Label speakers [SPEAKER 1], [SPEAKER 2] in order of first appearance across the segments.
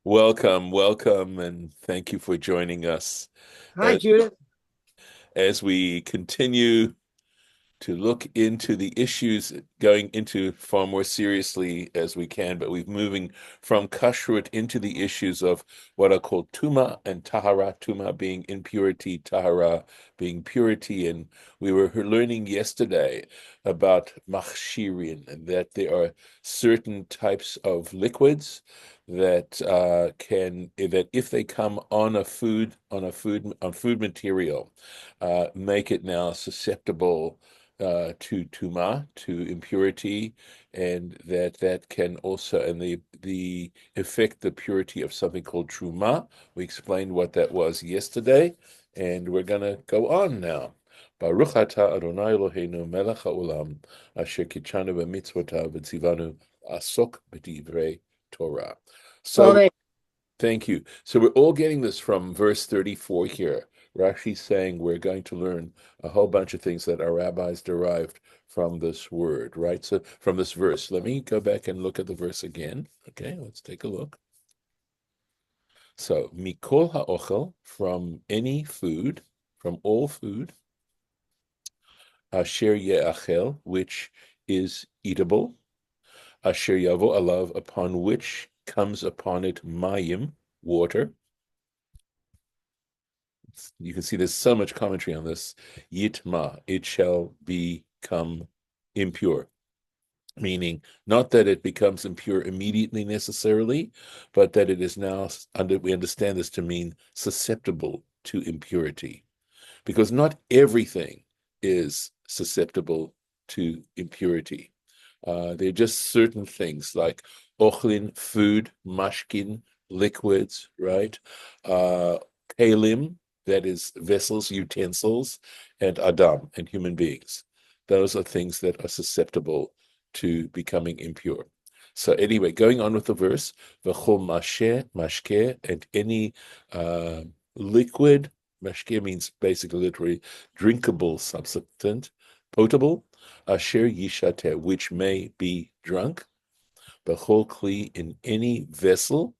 [SPEAKER 1] Welcome, and thank you for joining us
[SPEAKER 2] Hi,
[SPEAKER 1] as
[SPEAKER 2] Judith.
[SPEAKER 1] as we continue to look into the issues, going into far more seriously as we can, but we're moving from kashrut into the issues of what are called tuma and tahara, tuma being impurity, tahara being purity. And we were learning yesterday about machshirin, and that there are certain types of liquids that that if they come on on food material, make it now susceptible to tuma, to impurity, and that can also, and the affect the purity of something called truma. We explained what that was yesterday, and we're gonna go on now. Baruch atah Adonai Eloheinu melech haolam asher kitshanu b'mitzvotav v'tzivanu asok b'divrei Torah. So
[SPEAKER 2] Sorry.
[SPEAKER 1] thank you. So we're all getting this from verse 34 here. Rashi's saying we're going to learn a whole bunch of things that our rabbis derived from this word, right? So from this verse. Let me go back and look at the verse again. Okay, let's take a look. So mikol ha'ochel, from any food, from all food, asher ye'achel, which is eatable, asher yavo alav, upon which comes upon it mayim, water. You can see there's so much commentary on this. Yitma, it shall become impure. Meaning, not that it becomes impure immediately necessarily, but that it is now, we understand this to mean susceptible to impurity. Because not everything is susceptible to impurity. There are just certain things like ochlin, food, mashkin, liquids, right? Uh, kalim, that is vessels, utensils, and adam, and human beings. Those are things that are susceptible to becoming impure. So anyway, going on with the verse, v'chol mashke, and any liquid, mashke means basically literally drinkable substance, potable, asher yishate, which may be drunk, bechol kli, in any vessel,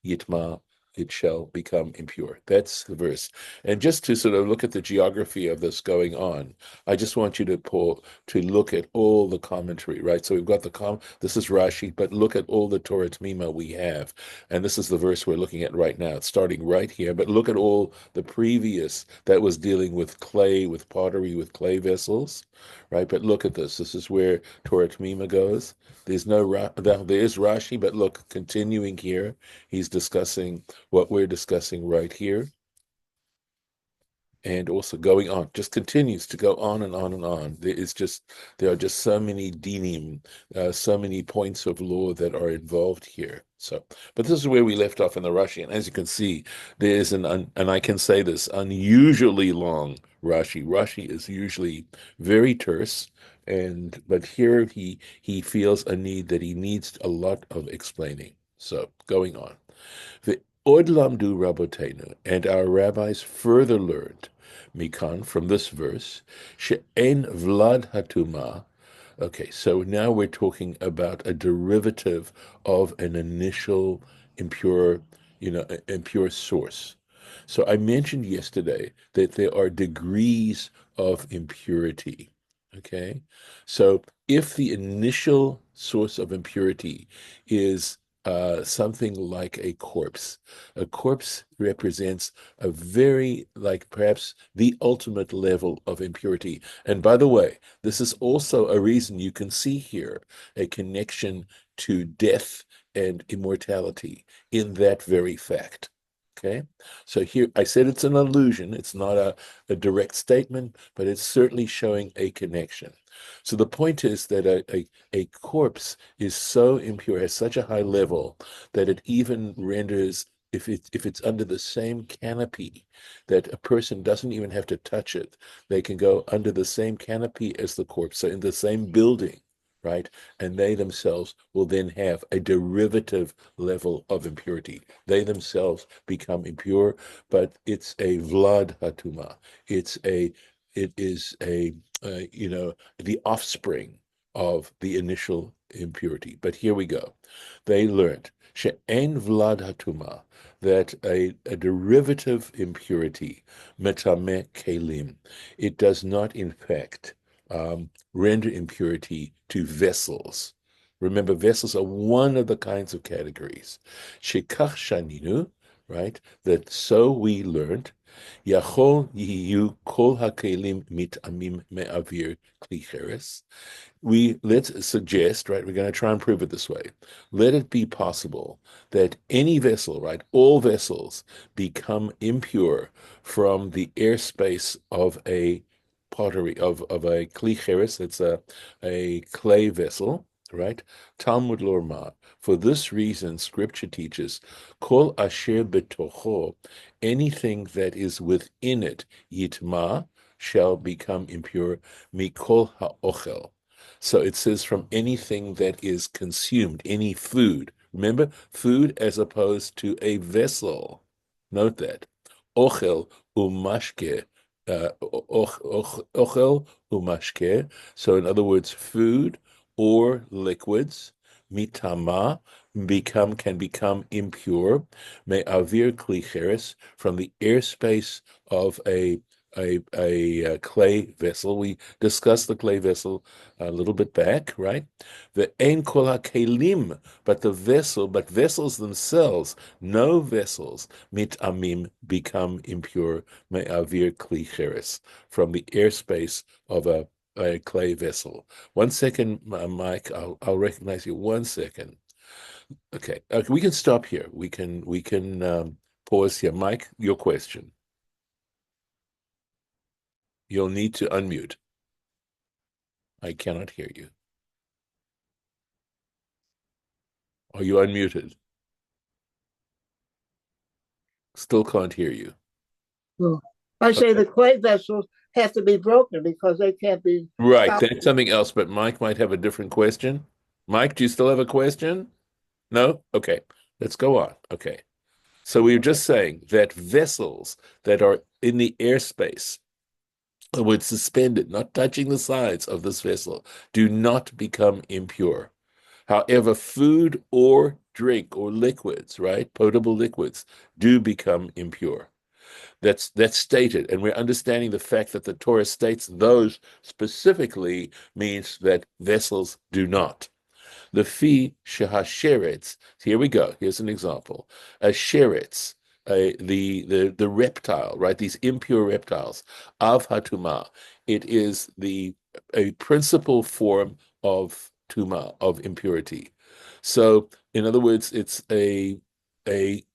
[SPEAKER 1] yitma, it shall become impure. That's the verse. And just to sort of look at the geography of this going on, I just want you to look at all the commentary, right? So we've got this is Rashi, but look at all the Torah Tmima we have. And this is the verse we're looking at right now. It's starting right here, but look at all the previous that was dealing with clay, with pottery, with clay vessels, right? But look at this. This is where Torah Tmima goes. There is Rashi, but look, continuing here, he's discussing what we're discussing right here, and also going on, just continues to go on and on and on. There are just so many dinim, so many points of law that are involved here. So, but this is where we left off in the Rashi, and as you can see, there is and I can say this, unusually long Rashi. Rashi is usually very terse, and but here he feels a need that he needs a lot of explaining. So, going on. The Od lamdu rabotenu, and our rabbis further learned, mikan, from this verse, she'en vlad hatuma. Okay, so now we're talking about a derivative of an initial impure, impure source. So I mentioned yesterday that there are degrees of impurity. Okay, so if the initial source of impurity is something like a corpse represents a very, like perhaps the ultimate level of impurity. And by the way, this is also a reason you can see here a connection to death and immortality in that very fact. Okay, so here I said it's an allusion, it's not a direct statement, but it's certainly showing a connection. So the point is that a corpse is so impure, has such a high level, that it even renders, if it's under the same canopy, that a person doesn't even have to touch it. They can go under the same canopy as the corpse, so in the same building, right? And they themselves will then have a derivative level of impurity. They themselves become impure, but it's a vlad hatuma. It is the offspring of the initial impurity. But here we go. They learned she'en vlad hatuma, that a derivative impurity, metame kelim, it does not in fact render impurity to vessels. Remember, vessels are one of the kinds of categories. Shekach shaninu, right? That so we learned. Yachol yiyu kol hakelim mitamim me'avir klicheres. Let's suggest, right? We're going to try and prove it this way. Let it be possible that any vessel, right? All vessels become impure from the airspace of a pottery, of a klicheres. It's a clay vessel, right? Talmud Lorma. For this reason, Scripture teaches, Kol asher betocho, anything that is within it, yitma, shall become impure, mikol ha'ochel. So it says from anything that is consumed, any food. Remember, food as opposed to a vessel. Note that. Ochel umashke. Ochel umashke. So in other words, food or liquids, mitama, can become impure, may avir klicheres, from the airspace of a clay vessel. We discussed the clay vessel a little bit back, right? The ein kol kelim, but vessels themselves, no vessels, mit amim, become impure, may avir klicheres, from the airspace of a clay vessel. 1 second, Mike, I'll recognize you. 1 second. Okay, we can stop here. We can pause here. Mike, your question. You'll need to unmute. I cannot hear you. Are you unmuted? Still can't hear you.
[SPEAKER 2] Well, I say the clay vessels have to be broken because they can't be
[SPEAKER 1] Right,
[SPEAKER 2] stopped.
[SPEAKER 1] that's something else, but Mike might have a different question. Mike, do you still have a question? No? Okay, let's go on. Okay. So we were just saying that vessels that are in the airspace, with suspended, not touching the sides of this vessel, do not become impure. However, food or drink or liquids, right, potable liquids, do become impure. That's stated, and we're understanding the fact that the Torah states those specifically means that vessels do not. Lefi shehasheretz. Here we go. Here's an example. A sheretz, the reptile, right? These impure reptiles, av hatuma. It is a principal form of tuma, of impurity. So, in other words, it's a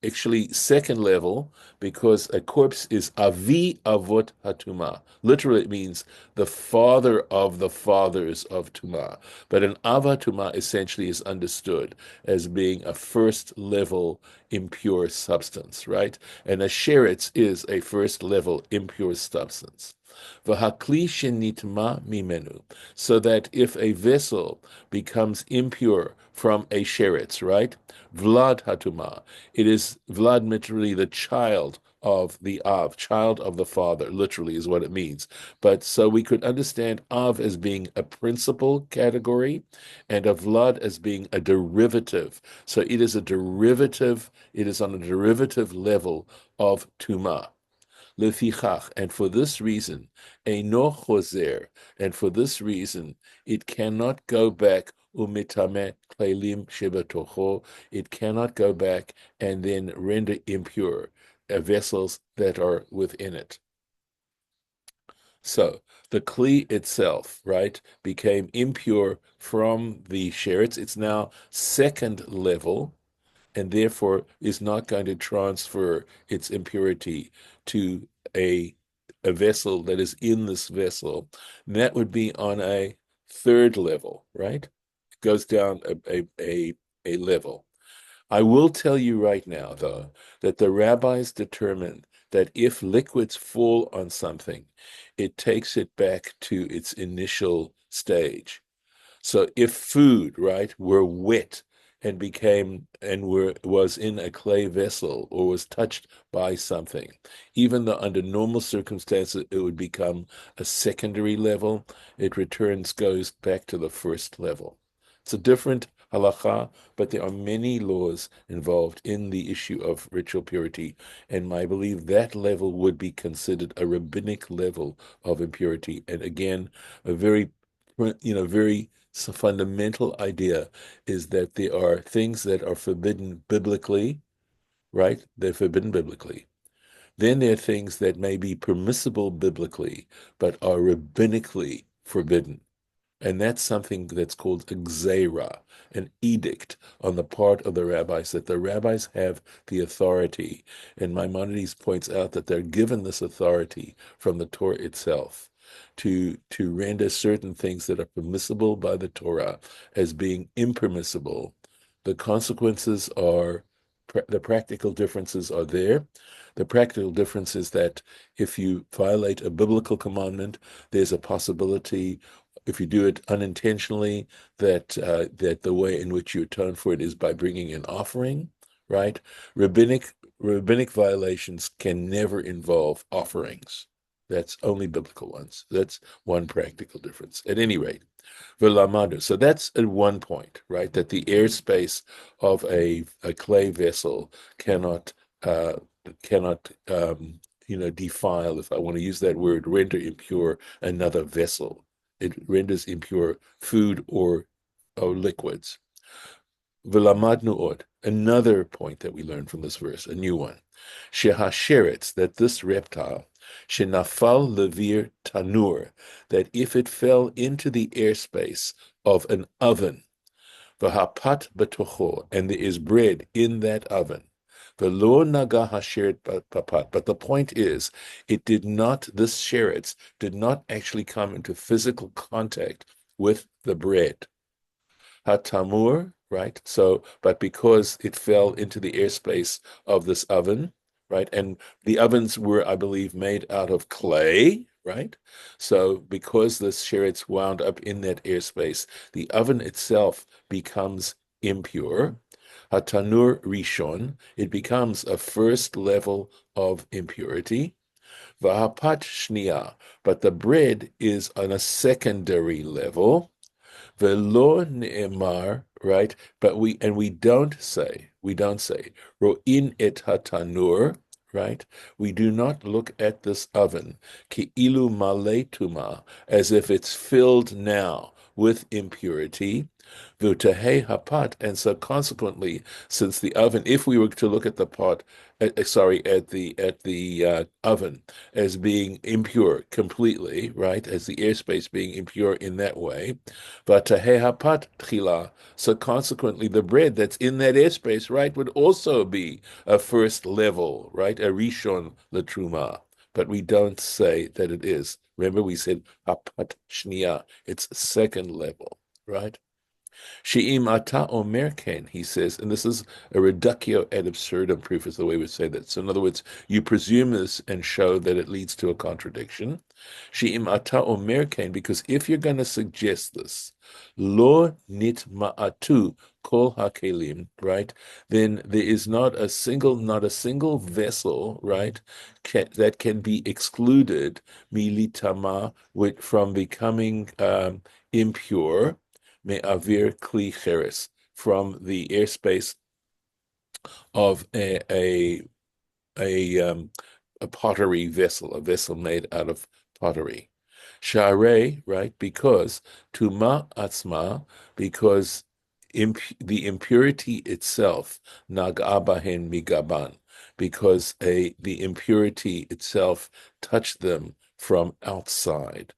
[SPEAKER 1] actually second level, because a corpse is avi avot hatuma. Literally, it means the father of the fathers of tuma. But an ava tuma essentially is understood as being a first level impure substance, right? And a sheretz is a first level impure substance. V'hakli shenitma mimenu, so that if a vessel becomes impure from a sheretz, right? Vlad hatuma, it is Vlad, literally the child of the Av, child of the father, literally is what it means. But so we could understand Av as being a principal category and a Vlad as being a derivative. So it is a derivative, it is on a derivative level of Tuma. Lefichach, and for this reason, Eino choser, and for this reason, it cannot go back umitame klelim shebatocho, it cannot go back and then render impure vessels that are within it. So the kli itself, right, became impure from the sheretz. It's now second level, and therefore is not going to transfer its impurity to a vessel that is in this vessel. And that would be on a third level, right? It goes down a level. I will tell you right now, though, that the rabbis determined that if liquids fall on something, it takes it back to its initial stage. So if food, right, were wet and was in a clay vessel or was touched by something, even though under normal circumstances it would become a secondary level, goes back to the first level. It's a different halacha, but there are many laws involved in the issue of ritual purity, and I believe that level would be considered a rabbinic level of impurity. And again, a very, very fundamental idea is that there are things that are forbidden biblically, right? They're forbidden biblically. Then there are things that may be permissible biblically, but are rabbinically forbidden. And that's something that's called a gzeira, an edict on the part of the rabbis, that the rabbis have the authority. And Maimonides points out that they're given this authority from the Torah itself to render certain things that are permissible by the Torah as being impermissible. The consequences are, the practical differences are there. The practical difference is that if you violate a biblical commandment, there's a possibility, if you do it unintentionally, that the way in which you atone for it is by bringing an offering, right? Rabbinic violations can never involve offerings. That's only biblical ones. That's one practical difference. At any rate, V'lamadu. So that's at one point, right? That the airspace of a clay vessel uh, cannot defile, if I want to use that word, render impure another vessel. It renders impure food or liquids. V'lamadnu od. Another point that we learn from this verse, a new one. Shehasheretz, that this reptile, shenafal levir tanur, that if it fell into the airspace of an oven, v'hapat betocho, and there is bread in that oven, v'lo naga hasheret papat. But the point is, this sheretz did not actually come into physical contact with the bread. Hatamur, right? So, but because it fell into the airspace of this oven, right? And the ovens were, I believe, made out of clay, right? So, because the sheretz wound up in that airspace, the oven itself becomes impure. Hatanur rishon, it becomes a first level of impurity. Vahapat shnia, but the bread is on a secondary level. Velo ne'emar, right? But we don't say, ro'in et hatanur, right? We do not look at this oven, ki ilu male tuma, as if it's filled now with impurity. V'utahe hapat, and so consequently, since the oven, if we were to look at the pot, at the oven as being impure completely, right, as the airspace being impure in that way, but hapat tchila. So consequently, the bread that's in that airspace, right, would also be a first level, right, a rishon latruma. But we don't say that it is. Remember, we said hapat shnia. It's second level, right? She'im ata omer ken, he says, and this is a reductio ad absurdum proof, is the way we say that. So in other words, you presume this and show that it leads to a contradiction. She'im ata omer ken, because if you're going to suggest this, lo nit ma'atu kol hakelim, right? Then there is not a single vessel, right, that can be excluded militama from becoming impure me'avir kli cheres, from the airspace of a, um, a pottery vessel, a vessel made out of pottery. Share, right? Because tuma atzma, because the impurity itself, nagabahen migaban, because the impurity itself touched them from outside,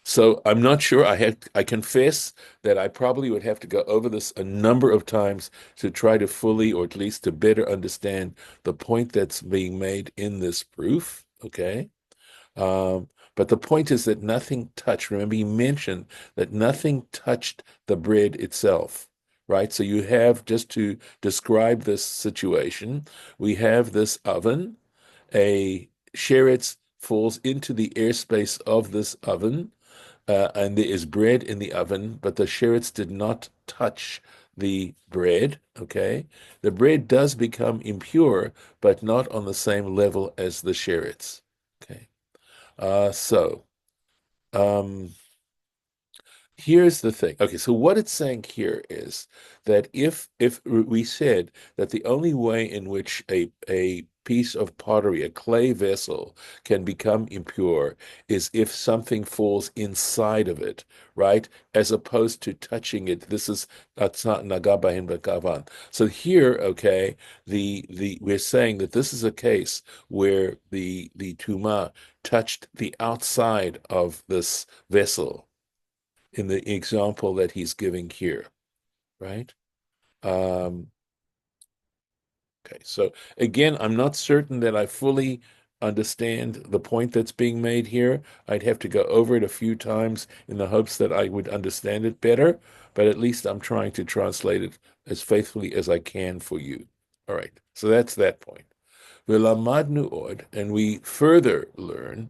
[SPEAKER 1] So I'm not sure. I confess that I probably would have to go over this a number of times to try to fully, or at least to better understand the point that's being made in this proof. Okay. But the point is that nothing touched. Remember, he mentioned that nothing touched the bread itself, right? So you have, just to describe this situation, we have this oven, a sheretz falls into the airspace of this oven, and there is bread in the oven, but the sheretz did not touch the bread. Okay, the bread does become impure, but not on the same level as the sheretz. Okay, so um, Here's the thing. Okay, so what it's saying here is that if we said that the only way in which a piece of pottery, a clay vessel, can become impure is if something falls inside of it, right? As opposed to touching it. This is that's not nagabahin b'kavan. So here, okay, the we're saying that this is a case where the tuma touched the outside of this vessel in the example that he's giving here, right? Um, okay, so again, I'm not certain that I fully understand the point that's being made here. I'd have to go over it a few times in the hopes that I would understand it better, but at least I'm trying to translate it as faithfully as I can for you. All right, so that's that point. V'lamadnu od, and we further learn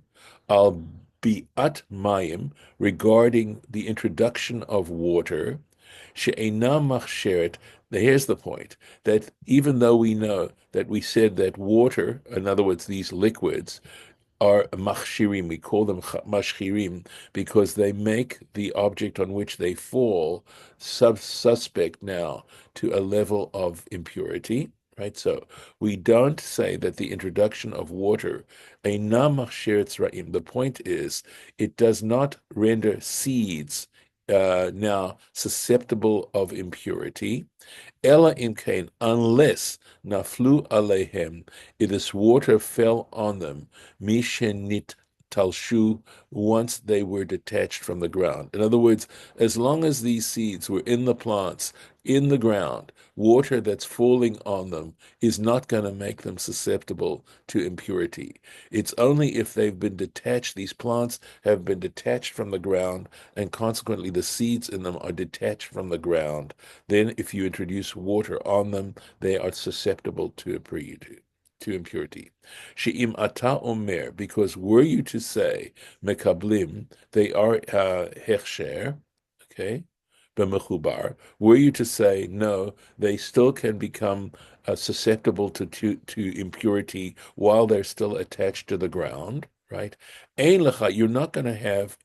[SPEAKER 1] al bi'at mayim regarding the introduction of water. She'ena machsheret. Here's the point, that even though we know that we said that water, in other words, these liquids, are machshirim. We call them mashchirim because they make the object on which they fall suspect now to a level of impurity. Right, so we don't say that the introduction of water, einam machshir tzra'im. The point is, it does not render seeds now susceptible of impurity. Ella imkain, unless naflu alehem, if this water fell on them, mishenit talshu, once they were detached from the ground. In other words, as long as these seeds were in the plants, in the ground, water that's falling on them is not going to make them susceptible to impurity. It's only if they've been detached, these plants have been detached from the ground, and consequently the seeds in them are detached from the ground, then if you introduce water on them, they are susceptible to impurity. She'im ata omer, because were you to say mekablim, they are hechsher, okay, b'mechubar. Were you to say no, they still can become susceptible to impurity while they're still attached to the ground, right? Ein lecha, you're not going to have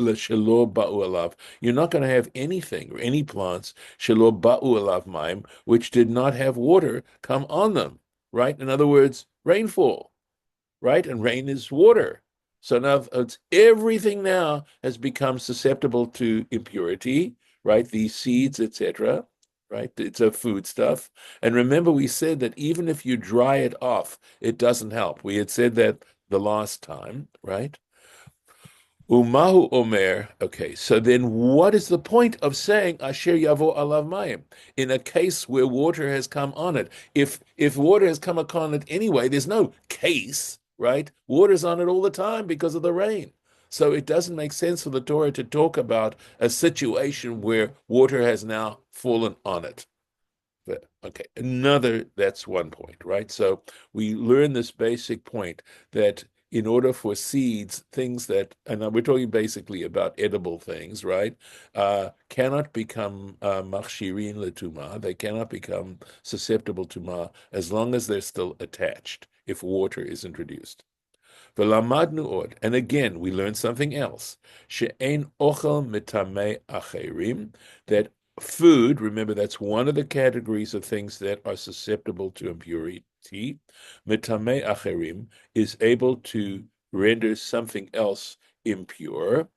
[SPEAKER 1] shelo ba'u alav. You're not going to have anything or any plants shelo ba'u alav maim which did not have water come on them, right? In other words, rainfall, right? And rain is water. So now it's everything now has become susceptible to impurity, right? These seeds, etc., right? It's a food stuff. And remember, we said that even if you dry it off, it doesn't help. We had said that the last time, right? Umahu Omer. Okay, so then what is the point of saying Asher Yavo Alav Mayim in a case where water has come on it? If water has come upon it anyway, there's no case, right? Water's on it all the time because of the rain. So it doesn't make sense for the Torah to talk about a situation where water has now fallen on it. Okay, that's one point, right? So we learn this basic point that in order for seeds, things that, and we're talking basically about edible things, right, cannot become machshirin letuma. They cannot become susceptible to ma as long as they're still attached if water is introduced. V'lamadnu od, and again we learn something else. She'ein ochel mitamei acherim, that food, remember that's one of the categories of things that are susceptible to impurity. Mitamei acherim is able to render something else impure.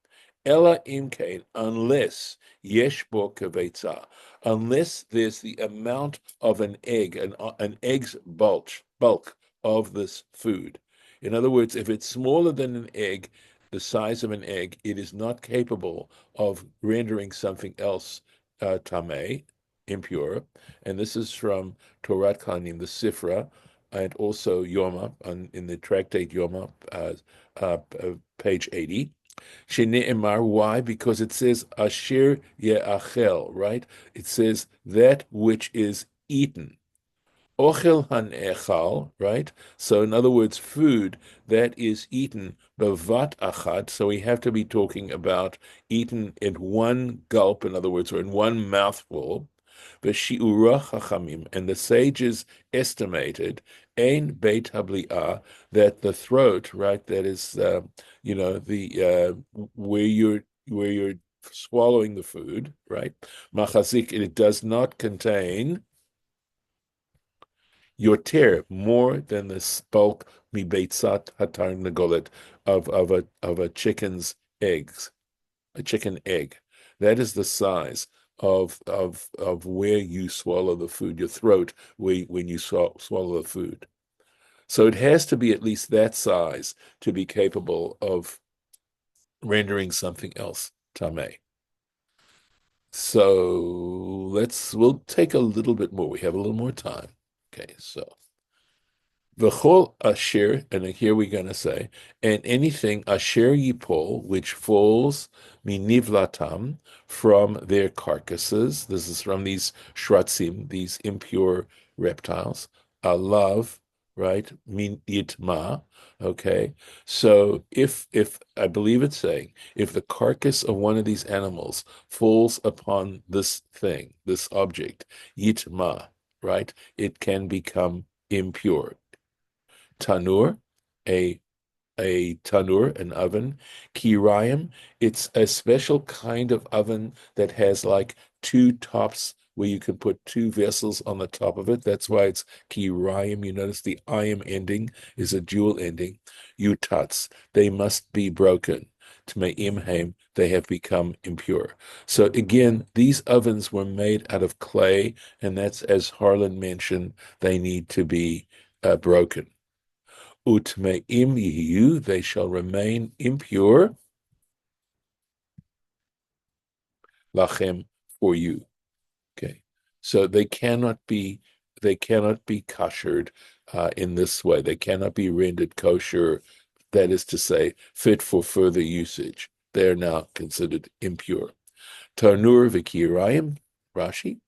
[SPEAKER 1] Ella imkain, unless yesh bo kavetza, unless there's the amount of an egg, an egg's bulk of this food. In other words, if it's smaller than an egg, the size of an egg, it is not capable of rendering something else tameh, impure. And this is from Torat Kohanim, the Sifra, and also Yoma, in the tractate Yoma, page 80. Shene'emar, why? Because it says Asher Ye'achel, right? It says that which is eaten. Ochel hanechal, right? So in other words, food that is eaten bevat achad. So we have to be talking about eaten in one gulp, in other words, or in one mouthful. V'shi'ura chachamim, and the sages estimated ein beit habli'ah, that the throat, right, that is, the where your swallowing the food, right? Machazik, it does not contain yoter, more than the bulk mibeitzat hatarnagolet of a chicken's eggs, a chicken egg. That is the size of where you swallow the food, your throat, when you swallow the food. So it has to be at least that size to be capable of rendering something else tameh. So we'll take a little bit more. We have a little more time. Okay, so V'chol asher, and here we're going to say, and anything asher yipol, which falls minivlatam, from their carcasses. This is from these shratzim, these impure reptiles. Alav, right? Min yitma. Okay. So if I believe it's saying, if the carcass of one of these animals falls upon this thing, this object, yitma, right? It can become impure. Tanur, a tanur, an oven. Kirayim, it's a special kind of oven that has like two tops where you can put two vessels on the top of it. That's why it's kirayim. You notice the ayim ending is a dual ending. Utats, they must be broken. Tmeimheim, they have become impure. So again, these ovens were made out of clay, and that's, as Harlan mentioned, they need to be broken. Utmeim yiyu, they shall remain impure, lachem, for you. Okay, so they cannot be koshered in this way. They cannot be rendered kosher. That is to say, fit for further usage. They are now considered impure. Tanur v'kirayim, Rashi.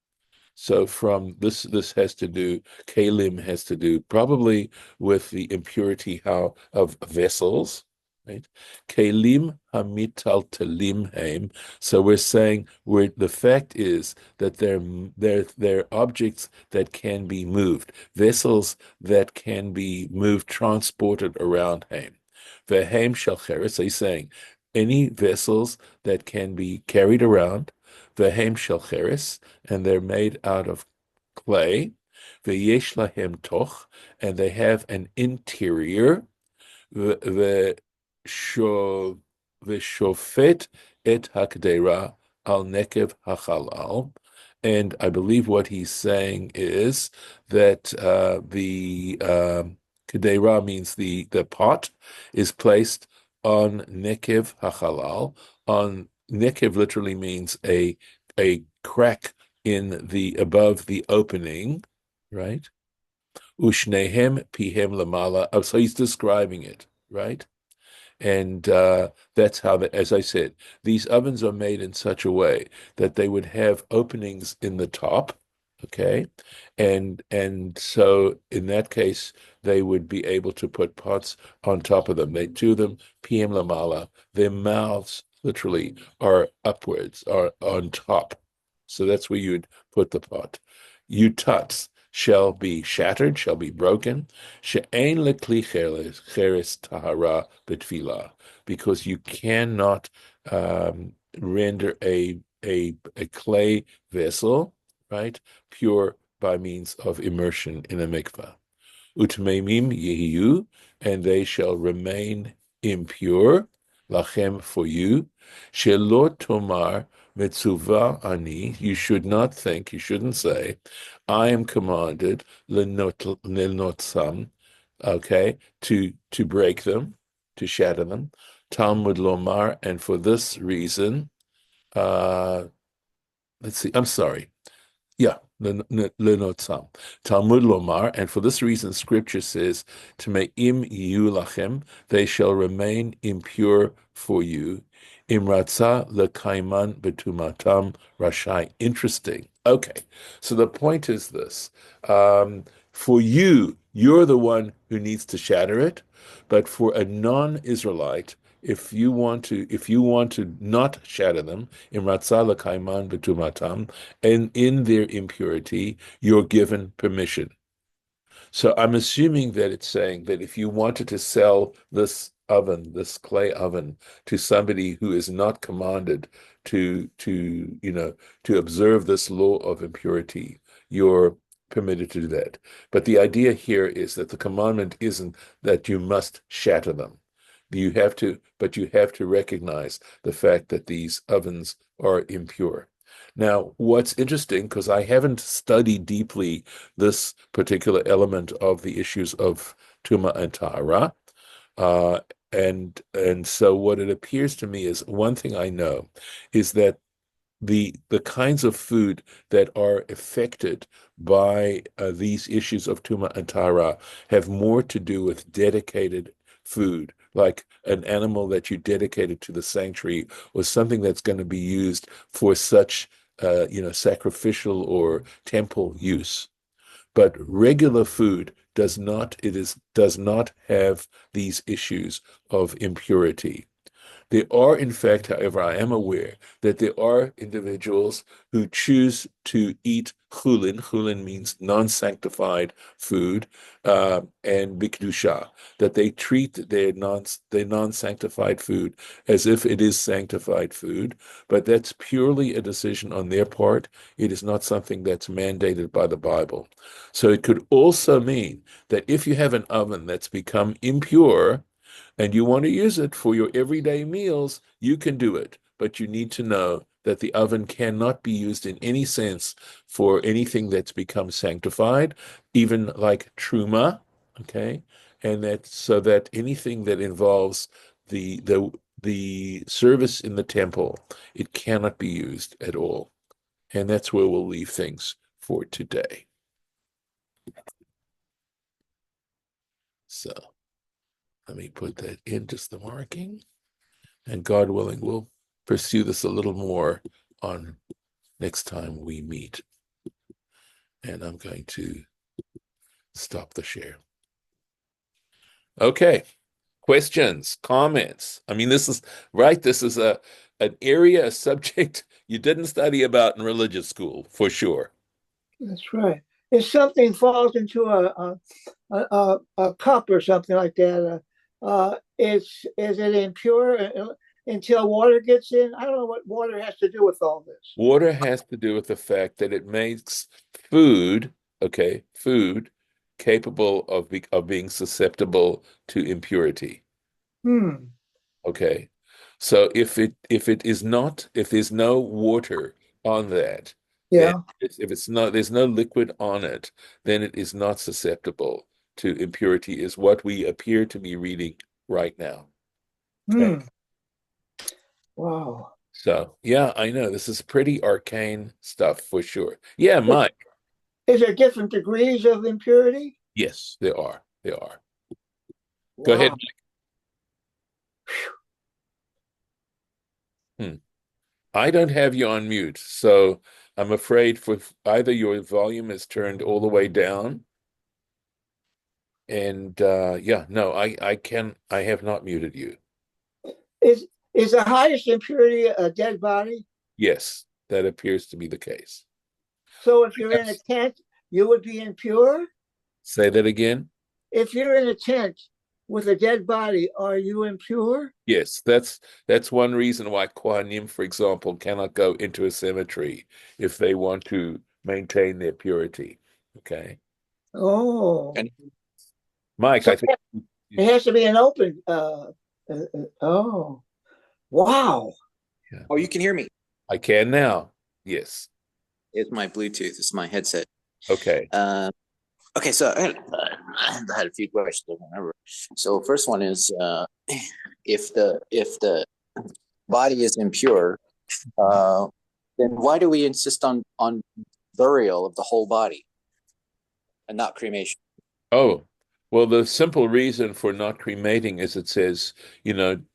[SPEAKER 1] So from this has to do, kalim has to do probably with the impurity how of vessels, right? Kalim hamitaltalim haim. So we're saying the fact is that they're objects that can be moved, vessels that can be moved, transported around haim. Vehaim shalcheres. So he's saying any vessels that can be carried around, vehaim shalcheres, and they're made out of clay. V'yesh lahem toch, and they have an interior. V'shofet et hakdera al nekev hachalal. And I believe what he's saying is that the kedera means the pot is placed on nekev hachalal. On nekev literally means a crack in the above the opening, right? Ushnehem pihem lamala. Oh, so he's describing it, right? And that's how, as I said, these ovens are made in such a way that they would have openings in the top, okay? And so in that case, they would be able to put pots on top of them. They do them PM lamala. Their mouths literally are upwards, are on top. So that's where you'd put the pot. Utats shall be shattered, shall be broken. She'ein lekli cheres tahara betfilah, because you cannot render a clay vessel, right, pure by means of immersion in a mikvah. Utmeimim yehiyu, and they shall remain impure, lachem, for you. Shelo tomar metzuva ani, you should not think, you shouldn't say, I am commanded lenotsam, okay, to break them, to shatter them. Talmud lomar, and for this reason, uh, let's see, I'm sorry. Yeah, lenotzam. Talmud lomar, and for this reason, Scripture says, "Tmeim yiyu lachem," they shall remain impure for you. Imratza lekaiman betumatam rashai. Interesting. Okay, so the point is this: for you, you're the one who needs to shatter it, but for a non-Israelite, if you want to not shatter them, imratza lekaiman betumatam, and in their impurity, you're given permission. So I'm assuming that it's saying that if you wanted to sell this oven, this clay oven, to somebody who is not commanded to observe this law of impurity, you're permitted to do that. But the idea here is that the commandment isn't that you must shatter them. But you have to recognize the fact that these ovens are impure. Now, what's interesting, because I haven't studied deeply this particular element of the issues of Tuma and Tahara, uh, and so what it appears to me is one thing I know is that the kinds of food that are affected by these issues of Tuma and Tara have more to do with dedicated food, like an animal that you dedicated to the sanctuary or something that's going to be used for such sacrificial or temple use. But regular food does not have these issues of impurity. There are, in fact, however, I am aware that there are individuals who choose to eat chulin. Chulin means non-sanctified food, and bikdusha, that they treat their non-sanctified food as if it is sanctified food, but that's purely a decision on their part. It is not something that's mandated by the Bible. So it could also mean that if you have an oven that's become impure, and you want to use it for your everyday meals, you can do it. But you need to know that the oven cannot be used in any sense for anything that's become sanctified, even like truma, okay? And that so that anything that involves the service in the temple, it cannot be used at all. And that's where we'll leave things for today. So let me put that in just the marking. And God willing, we'll pursue this a little more on next time we meet. And I'm going to stop the share. Okay. Questions, comments. I mean, this is right. This is an area, a subject you didn't study about in religious school, for sure.
[SPEAKER 2] That's right. If something falls into a cup or something like that, is it impure until water gets in? I don't know what water has to do with all this.
[SPEAKER 1] Water has to do with the fact that it makes food, okay, food capable of being susceptible to impurity.
[SPEAKER 2] Hmm.
[SPEAKER 1] Okay. So if it is not, if there's no water on that, then
[SPEAKER 2] Yeah.
[SPEAKER 1] if it's not, there's no liquid on it, then it is not susceptible to impurity, is what we appear to be reading right now. Okay.
[SPEAKER 2] Hmm. Wow.
[SPEAKER 1] So yeah, I know this is pretty arcane stuff for sure. Yeah, Mike.
[SPEAKER 2] Is there different degrees of impurity?
[SPEAKER 1] Yes, there are. There are. Go ahead.
[SPEAKER 2] Wow.
[SPEAKER 1] Hmm. I don't have you on mute, so I'm afraid for either your volume is turned all the way down. And yeah, no, I have not muted you.
[SPEAKER 2] Is the highest impurity a dead body?
[SPEAKER 1] Yes, that appears to be the case.
[SPEAKER 2] So if you're in a
[SPEAKER 1] Yes.
[SPEAKER 2] tent, you would be impure?
[SPEAKER 1] Say that again.
[SPEAKER 2] If you're in a tent with a dead body, are you impure?
[SPEAKER 1] Yes, that's one reason why Kohanim, for example, cannot go into a cemetery if they want to maintain their purity. Okay.
[SPEAKER 2] Oh.
[SPEAKER 3] And
[SPEAKER 1] Mike,
[SPEAKER 2] So
[SPEAKER 1] I think
[SPEAKER 2] it has to be an open. Oh, wow.
[SPEAKER 1] yeah,
[SPEAKER 3] oh, you can hear me.
[SPEAKER 1] I can now. Yes.
[SPEAKER 3] It's my Bluetooth. It's my headset.
[SPEAKER 1] Okay.
[SPEAKER 3] Okay, so I had a few questions. I remember. So first one is, if the body is impure, uh, then why do we insist on burial of the whole body and not cremation?
[SPEAKER 1] Oh, well, the simple reason for not cremating is it says,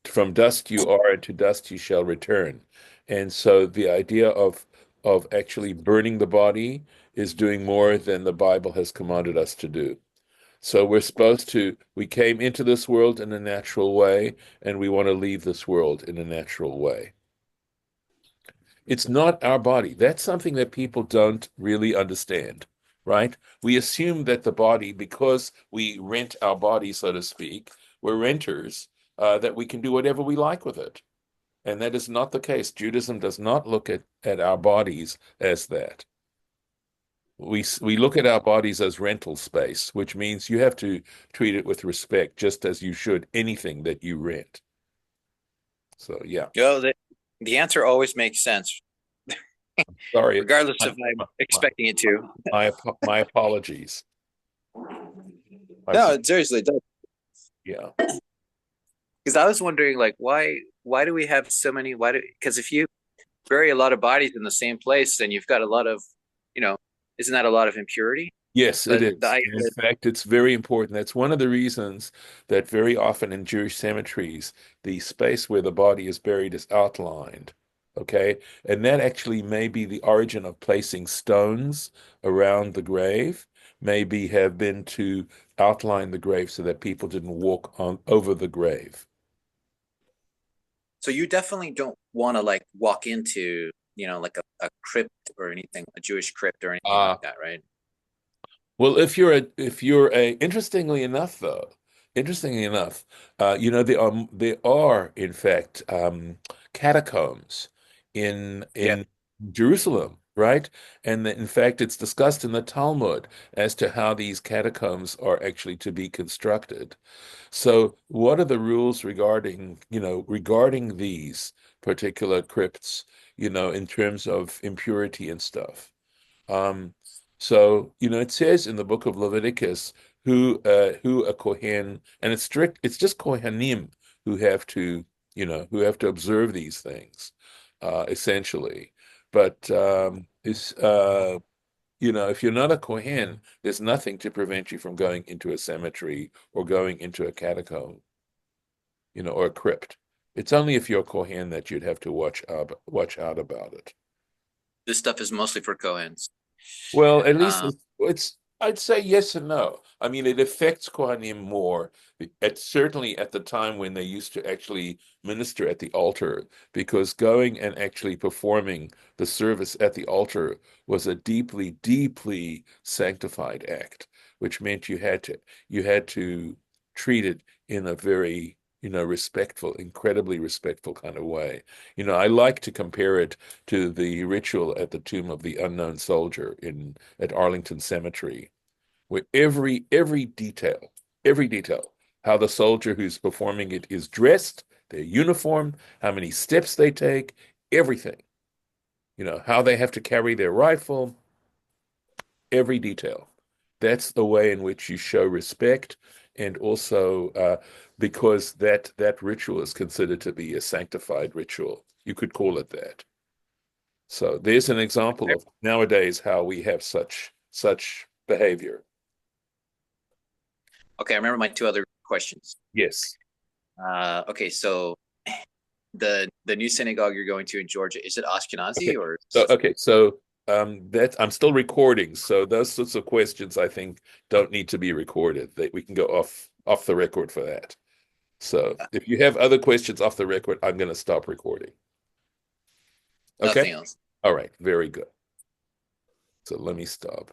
[SPEAKER 1] from dust you are and to dust you shall return. And so the idea of actually burning the body is doing more than the Bible has commanded us to do. So we came into this world in a natural way, and we want to leave this world in a natural way. It's not our body. That's something that people don't really understand, right? We assume that the body, because we rent our body, so to speak, we're renters, that we can do whatever we like with it. And that is not the case. Judaism does not look at our bodies as that. We look at our bodies as rental space, which means you have to treat it with respect, just as you should anything that you rent. So yeah,
[SPEAKER 3] The answer always makes sense,
[SPEAKER 1] sorry.
[SPEAKER 3] regardless if I'm expecting it to.
[SPEAKER 1] My apologies.
[SPEAKER 3] No, seriously, it does.
[SPEAKER 1] Yeah.
[SPEAKER 3] Because I was wondering, like, why do we have so many? Because if you bury a lot of bodies in the same place, then you've got a lot of, isn't that a lot of impurity?
[SPEAKER 1] Yes, it
[SPEAKER 3] But
[SPEAKER 1] is. In fact, it's very important. That's one of the reasons that very often in Jewish cemeteries, the space where the body is buried is outlined. Okay. And that actually may be the origin of placing stones around the grave, maybe have been to outline the grave so that people didn't walk on over the grave.
[SPEAKER 3] so you definitely don't want to like walk into, like a crypt or anything, a Jewish crypt or anything
[SPEAKER 1] Uh,
[SPEAKER 3] like that, right?
[SPEAKER 1] Well, if you're a interestingly enough though, interestingly enough, there are in fact catacombs
[SPEAKER 3] Yeah.
[SPEAKER 1] in Jerusalem, right? And in fact, it's discussed in the Talmud as to how these catacombs are actually to be constructed. So, what are the rules regarding these particular crypts, in terms of impurity and stuff? Um, it says in the book of Leviticus who a Kohen, and it's strict, it's just Kohanim who have to, who have to observe these things, essentially. But if you're not a Kohen, there's nothing to prevent you from going into a cemetery or going into a catacomb, or a crypt. It's only if you're a Kohen that you'd have to watch out about it.
[SPEAKER 3] This stuff is mostly for Kohens.
[SPEAKER 1] Well, at least
[SPEAKER 3] Um,
[SPEAKER 1] I'd say yes and no. I mean, it affects Kohanim more, certainly at the time when they used to actually minister at the altar, because going and actually performing the service at the altar was a deeply, deeply sanctified act, which meant you had to treat it in a very, respectful, incredibly respectful kind of way. I like to compare it to the ritual at the tomb of the unknown soldier at Arlington Cemetery, where every detail, how the soldier who's performing it is dressed, their uniform, how many steps they take, everything. How they have to carry their rifle, every detail. That's the way in which you show respect, and also because that ritual is considered to be a sanctified ritual. You could call it that. So there's an example of nowadays how we have such behavior.
[SPEAKER 3] okay, I remember my two other questions.
[SPEAKER 1] Yes.
[SPEAKER 3] Okay, so the new synagogue you're going to in Georgia, is it Ashkenazi
[SPEAKER 1] Okay.
[SPEAKER 3] or?
[SPEAKER 1] So that I'm still recording. So those sorts of questions I think don't need to be recorded. We can go off the record for that. So if you have other questions off the record, I'm going to stop recording. Okay.
[SPEAKER 3] Nothing else.
[SPEAKER 1] All right. Very good. So let me stop.